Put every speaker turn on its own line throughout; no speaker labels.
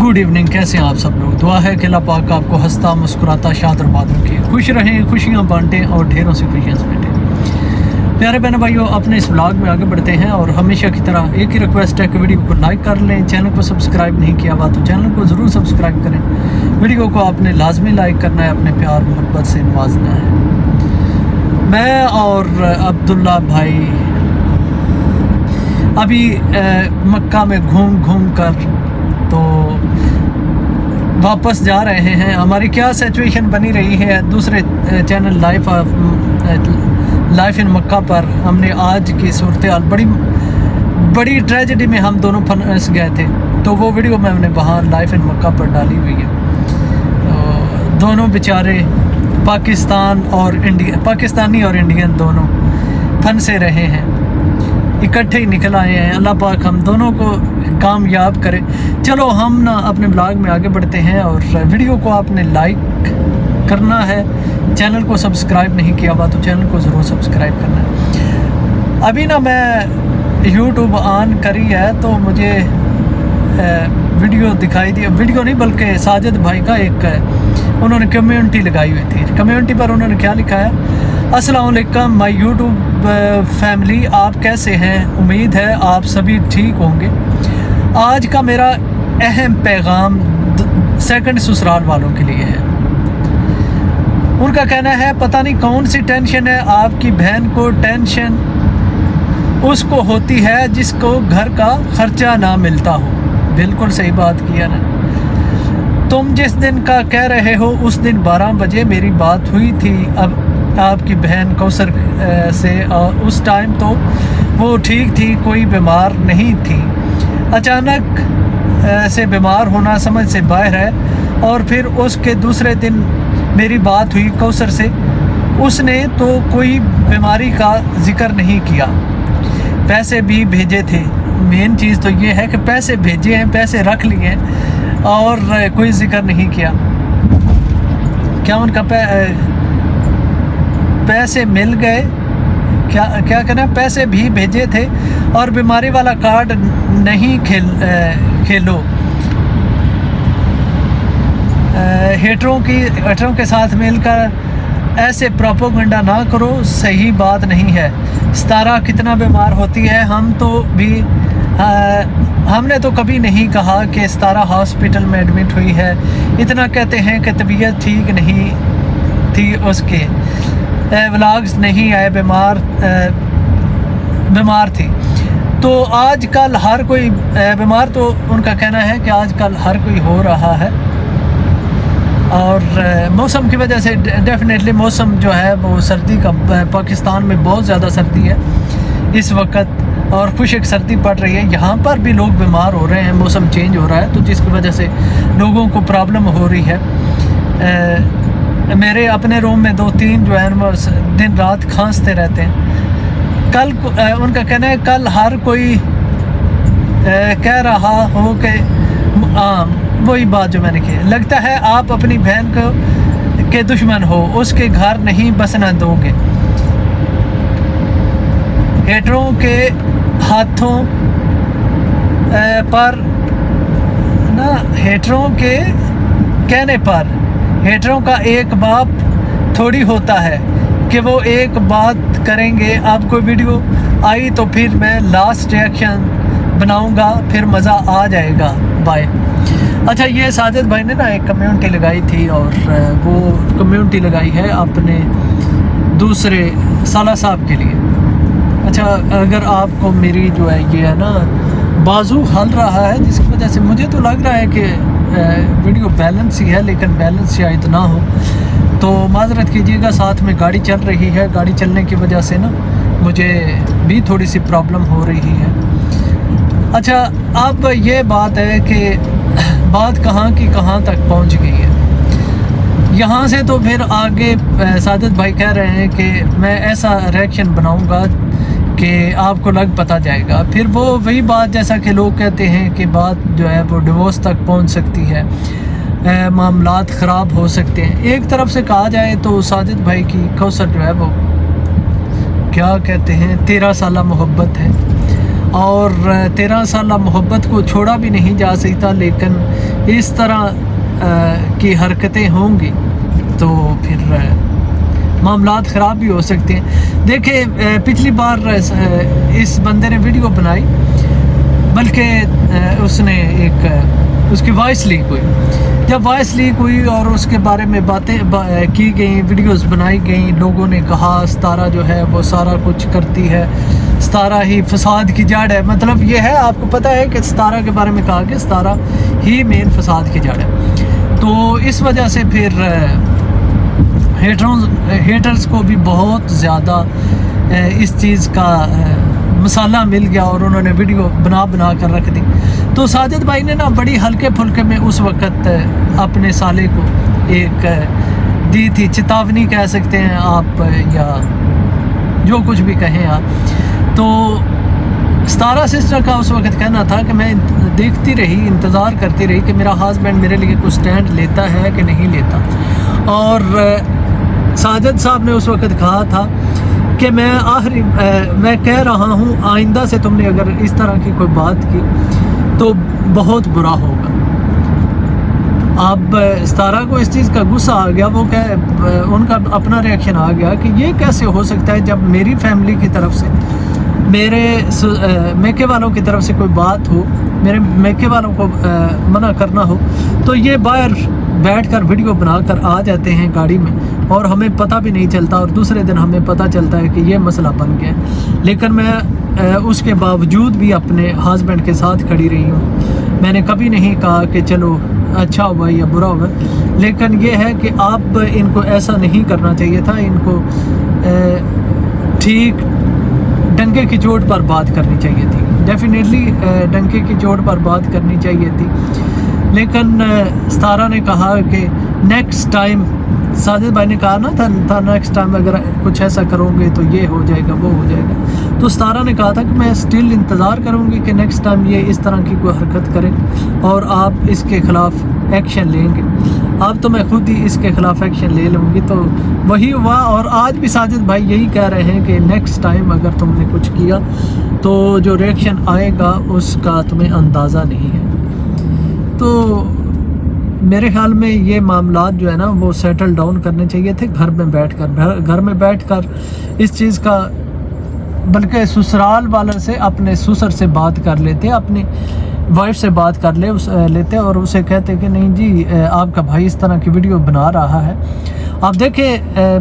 Good evening. कैसे हैं आप सब लोग? दुआ है कि अल्लाह पाक आपको हंसता मुस्कुराता शाद और बात रखे, खुश रहें, खुशियाँ बांटें और ढेरों से खुशियाँ समेटें। प्यारे बहन भाइयों, अपने इस व्लॉग में आगे बढ़ते हैं और हमेशा की तरह एक ही रिक्वेस्ट है कि वीडियो को लाइक कर लें। चैनल को सब्सक्राइब नहीं किया हुआ तो चैनल को ज़रूर सब्सक्राइब करें। वीडियो को आपने लाजमी लाइक करना है, अपने प्यार मोहब्बत से नवाजना है। मैं और अब्दुल्ला भाई अभी मक्का में घूम कर तो वापस जा रहे हैं। हमारी क्या सिचुएशन बनी रही है दूसरे चैनल लाइफ इन मक्का पर, हमने आज की सूरत हाल बड़ी ट्रेजेडी में हम दोनों फंस गए थे, तो वो वीडियो मैंने वहाँ लाइफ इन मक्का पर डाली हुई है। तो दोनों बेचारे पाकिस्तानी और इंडियन दोनों फंसे रहे हैं, इकट्ठे ही निकल आए हैं। अल्लाह पाक हम दोनों को कामयाब करे। चलो हम ना अपने ब्लॉग में आगे बढ़ते हैं और वीडियो को आपने लाइक करना है। चैनल को सब्सक्राइब नहीं किया हुआ तो चैनल को ज़रूर सब्सक्राइब करना है। अभी ना मैं यूट्यूब ऑन करी है तो मुझे वीडियो दिखाई दी, वीडियो नहीं बल्कि साजिद भाई का एक उन्होंने कम्युनिटी लगाई हुई थी। कम्युनिटी पर उन्होंने क्या लिखा है, अस्सलाम वालेकुम माय यूट्यूब फैमिली, आप कैसे हैं? उम्मीद है आप सभी ठीक होंगे। आज का मेरा अहम पैगाम सेकंड ससुराल वालों के लिए है। उनका कहना है पता नहीं कौन सी टेंशन है आपकी बहन को, टेंशन उसको होती है जिसको घर का खर्चा ना मिलता हो। बिल्कुल सही बात किया ना। तुम जिस दिन का कह रहे हो उस दिन 12 बजे मेरी बात हुई थी अब आपकी बहन कौसर से, और उस टाइम तो वो ठीक थी, कोई बीमार नहीं थी। अचानक से बीमार होना समझ से बाहर है। और फिर उसके दूसरे दिन मेरी बात हुई कौसर से, उसने तो कोई बीमारी का जिक्र नहीं किया, पैसे भी भेजे थे। मेन चीज़ तो ये है कि पैसे भेजे हैं, पैसे रख लिए हैं और कोई जिक्र नहीं किया। क्या उनका पैसे मिल गए? क्या कहना, पैसे भी भेजे थे और बीमारी वाला कार्ड नहीं खेलो। हेटरों के साथ मिलकर ऐसे प्रोपोगंडा ना करो, सही बात नहीं है। सितारा कितना बीमार होती है, हमने तो कभी नहीं कहा कि सितारा हॉस्पिटल में एडमिट हुई है। इतना कहते हैं कि तबीयत ठीक नहीं थी, उसके व्लॉग्स नहीं आए, बीमार थी। तो आजकल हर कोई बीमार, तो उनका कहना है कि आजकल हर कोई हो रहा है। और मौसम की वजह से डेफिनेटली मौसम जो है वो सर्दी का, पाकिस्तान में बहुत ज़्यादा सर्दी है इस वक्त और खुशक सर्दी पड़ रही है। यहाँ पर भी लोग बीमार हो रहे हैं, मौसम चेंज हो रहा है तो जिसकी वजह से लोगों को प्रॉब्लम हो रही है। मेरे अपने रूम में 2-3 जो है वो दिन रात खांसते रहते हैं। कल उनका कहना है कल हर कोई कह रहा हो कि वही बात जो मैंने की, लगता है आप अपनी बहन के दुश्मन हो, उसके घर नहीं बसना दोगे। हेटरों के हाथों पर ना, हेटरों के कहने पर हेटरों का एक बाप थोड़ी होता है कि वो एक बात करेंगे। अब कोई वीडियो आई तो फिर मैं लास्ट रिएक्शन बनाऊंगा, फिर मज़ा आ जाएगा। बाय। अच्छा, ये साजिद भाई ने ना एक कम्युनिटी लगाई थी और वो कम्युनिटी लगाई है अपने दूसरे साला साहब के लिए। अच्छा, अगर आपको मेरी जो है ये है ना बाजू हल रहा है, जिसकी वजह से मुझे तो लग रहा है कि वीडियो बैलेंस ही है, लेकिन बैलेंस शायद ना हो तो माजरत कीजिएगा। साथ में गाड़ी चल रही है, गाड़ी चलने की वजह से ना मुझे भी थोड़ी सी प्रॉब्लम हो रही है। अच्छा, अब ये बात है कि बात कहाँ की कहाँ तक पहुँच गई है। यहाँ से तो फिर आगे साजिद भाई कह रहे हैं कि मैं ऐसा रिएक्शन बनाऊँगा कि आपको लग पता जाएगा। फिर वो वही बात जैसा कि लोग कहते हैं कि बात जो है वो डिवोर्स तक पहुंच सकती है, मामलात ख़राब हो सकते हैं। एक तरफ से कहा जाए तो साजिद भाई की कौसर जो है वो क्या कहते हैं 13 साल मोहब्बत है और 13 साल मोहब्बत को छोड़ा भी नहीं जा सकता, लेकिन इस तरह की हरकतें होंगी तो फिर मामलात ख़राब भी हो सकते हैं। देखिए पिछली बार इस बंदे ने वीडियो बनाई, बल्कि उसने एक उसकी वॉइस लीक हुई। जब वॉइस लीक हुई और उसके बारे में बातें की गई, वीडियोस बनाई गई, लोगों ने कहा सितारा जो है वो सारा कुछ करती है, सितारा ही फसाद की जड़ है। मतलब ये है, आपको पता है कि सितारा के बारे में कहा कि सितारा ही मेन फसाद की जड़ है। तो इस वजह से फिर हेटर्स को भी बहुत ज़्यादा इस चीज़ का मसाला मिल गया और उन्होंने वीडियो बना कर रख दी। तो साजिद भाई ने ना बड़ी हल्के फुल्के में उस वक़्त अपने साले को एक दी थी चेतावनी, कह सकते हैं आप, या जो कुछ भी कहें आप। तो सितारा सिस्टर का उस वक़्त कहना था कि मैं देखती रही, इंतज़ार करती रही कि मेरा हस्बैंड मेरे लिए कुछ स्टैंड लेता है कि नहीं लेता। और साजिद साहब ने उस वक़्त कहा था कि मैं कह रहा हूँ आइंदा से तुमने अगर इस तरह की कोई बात की तो बहुत बुरा होगा। अब सितारा को इस चीज़ का गुस्सा आ गया, वो उनका अपना रिएक्शन आ गया कि ये कैसे हो सकता है जब मेरी फैमिली की तरफ से, मेरे मैके वालों की तरफ से कोई बात हो, मेरे मैके वालों को मना करना हो, तो ये बाहर बैठकर वीडियो बनाकर आ जाते हैं गाड़ी में और हमें पता भी नहीं चलता, और दूसरे दिन हमें पता चलता है कि ये मसला बन गया। लेकिन मैं उसके बावजूद भी अपने हस्बैंड के साथ खड़ी रही हूँ। मैंने कभी नहीं कहा कि चलो अच्छा हुआ या बुरा हुआ, लेकिन ये है कि आप इनको ऐसा नहीं करना चाहिए था। इनको ठीक डंके की चोट पर बात करनी चाहिए थी, डेफिनेटली डंके की चोट पर बात करनी चाहिए थी। लेकिन सितारा ने कहा कि नेक्स्ट टाइम, साजिद भाई ने कहा ना था नेक्स्ट टाइम अगर कुछ ऐसा करोगे तो ये हो जाएगा, वो हो जाएगा। तो सितारा ने कहा था कि मैं स्टिल इंतज़ार करूँगी कि नेक्स्ट टाइम ये इस तरह की कोई हरकत करे और आप इसके ख़िलाफ़ एक्शन लेंगे। अब तो मैं खुद ही इसके ख़िलाफ़ एक्शन ले लूँगी। तो वही हुआ, और आज भी साजिद भाई यही कह रहे हैं कि नेक्स्ट टाइम अगर तुमने कुछ किया तो जो रिएक्शन आएगा उसका तुम्हें अंदाज़ा नहीं है। तो मेरे ख्याल में ये मामलात जो है ना वो सेटल डाउन करने चाहिए थे घर में बैठकर इस चीज़ का, बल्कि ससुराल वाले से, अपने ससुर से बात कर लेते, अपनी वाइफ से बात कर लेते और उसे कहते कि नहीं जी आपका भाई इस तरह की वीडियो बना रहा है। आप देखें,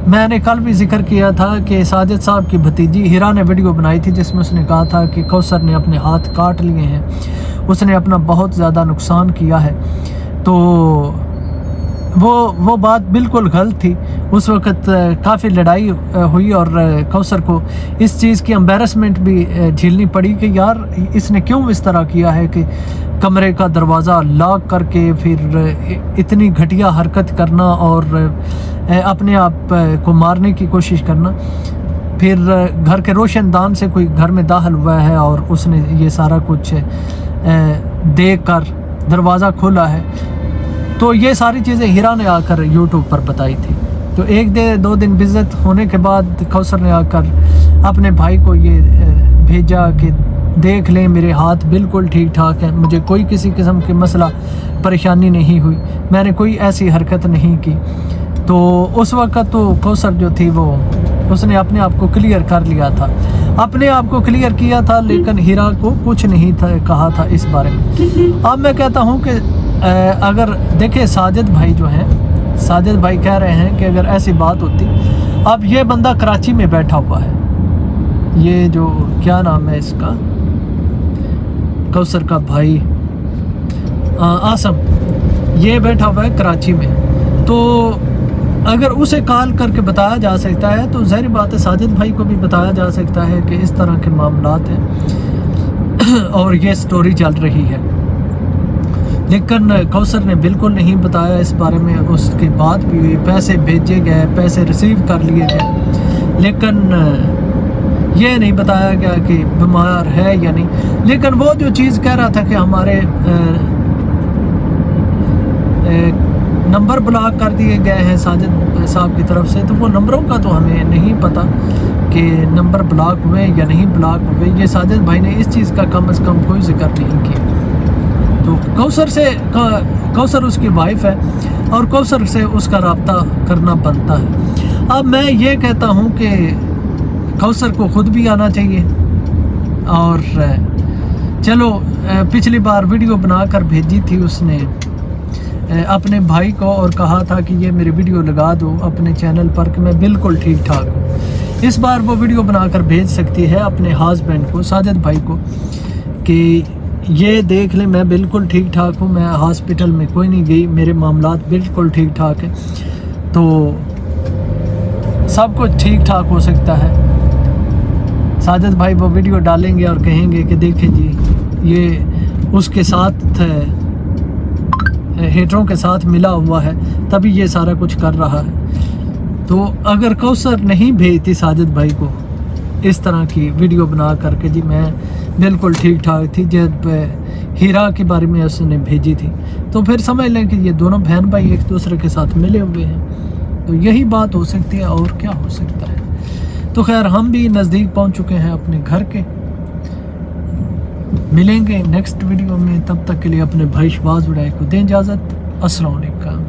मैंने कल भी जिक्र किया था कि साजिद साहब की भतीजी हिरा ने वीडियो बनाई थी जिसमें उसने कहा था कि कौसर ने अपने हाथ काट लिए हैं, उसने अपना बहुत ज़्यादा नुकसान किया है। तो वो बात बिल्कुल गलत थी। उस वक़्त काफ़ी लड़ाई हुई और कौसर को इस चीज़ की एम्बैरसमेंट भी झेलनी पड़ी कि यार इसने क्यों इस तरह किया है कि कमरे का दरवाज़ा लॉक करके फिर इतनी घटिया हरकत करना और अपने आप को मारने की कोशिश करना। फिर घर के रोशनदान से कोई घर में दाखिल हुआ है और उसने ये सारा कुछ देख कर दरवाज़ा खोला है। तो ये सारी चीज़ें हिरा ने आकर यूट्यूब पर बताई थी। तो एक दो दिन बिज़त होने के बाद कौसर ने आकर अपने भाई को ये भेजा कि देख लें मेरे हाथ बिल्कुल ठीक ठाक है, मुझे कोई किसी किस्म की मसला परेशानी नहीं हुई, मैंने कोई ऐसी हरकत नहीं की। तो उस वक़्त तो कौसर जो थी वो उसने अपने आप को क्लियर कर लिया था, अपने आप को क्लियर किया था, लेकिन हीरा को कुछ नहीं था कहा था इस बारे में। अब मैं कहता हूँ कि अगर देखें साजिद भाई जो हैं, साजिद भाई कह रहे हैं कि अगर ऐसी बात होती, अब ये बंदा कराची में बैठा हुआ है, ये जो क्या नाम है इसका, कौसर का भाई आसम, ये बैठा हुआ है कराची में। तो अगर उसे कॉल करके बताया जा सकता है तो ज़ाहिर बात है साजिद भाई को भी बताया जा सकता है कि इस तरह के मामलात हैं और ये स्टोरी चल रही है। लेकिन कौसर ने बिल्कुल नहीं बताया इस बारे में। उसके बाद भी पैसे भेजे गए, पैसे रिसीव कर लिए गए, लेकिन ये नहीं बताया गया कि बीमार है या नहीं। लेकिन वो जो चीज़ कह रहा था कि हमारे नंबर ब्लॉक कर दिए गए हैं साजिद साहब की तरफ से, तो वो नंबरों का तो हमें नहीं पता कि नंबर ब्लॉक हुए या नहीं ब्लॉक हुए। ये साजिद भाई ने इस चीज़ का कम से कम कोई जिक्र नहीं किया। کوثر اس کی وائف ہے اور کوثر سے اس کا رابطہ کرنا بنتا ہے۔ اب میں یہ کہتا ہوں کہ کوثر کو خود بھی آنا چاہیے، اور چلو پچھلی بار ویڈیو بنا کر بھیجی تھی اس نے اپنے بھائی کو، اور کہا تھا کہ یہ میری ویڈیو لگا دو اپنے چینل پر کہ میں بالکل ٹھیک ٹھاک ہوں۔ اس بار وہ ویڈیو بنا کر بھیج سکتی ہے اپنے ہسبینڈ کو، ساجد بھائی کو، کہ یہ دیکھ لیں میں بالکل ٹھیک ٹھاک ہوں، میں ہاسپٹل میں کوئی نہیں گئی، میرے معاملات بالکل ٹھیک ٹھاک ہیں، تو سب کچھ ٹھیک ٹھاک ہو سکتا ہے۔ ساجد بھائی وہ ویڈیو ڈالیں گے اور کہیں گے کہ دیکھیں جی یہ اس کے ساتھ ہیٹروں کے ساتھ ملا ہوا ہے، تبھی یہ سارا کچھ کر رہا ہے۔ تو اگر کوثر نہیں بھیجتی ساجد بھائی کو اس طرح کی ویڈیو بنا کر کے جی میں بالکل ٹھیک ٹھاک تھی، جب ہیرا کے بارے میں اس نے بھیجی تھی، تو پھر سمجھ لیں کہ یہ دونوں بہن بھائی ایک دوسرے کے ساتھ ملے ہوئے ہیں، تو یہی بات ہو سکتی ہے، اور کیا ہو سکتا ہے۔ تو خیر ہم بھی نزدیک پہنچ چکے ہیں اپنے گھر کے، ملیں گے نیکسٹ ویڈیو میں، تب تک کے لیے اپنے بھائی شہباز وڈائے کو دیں اجازت۔ السلام علیکم۔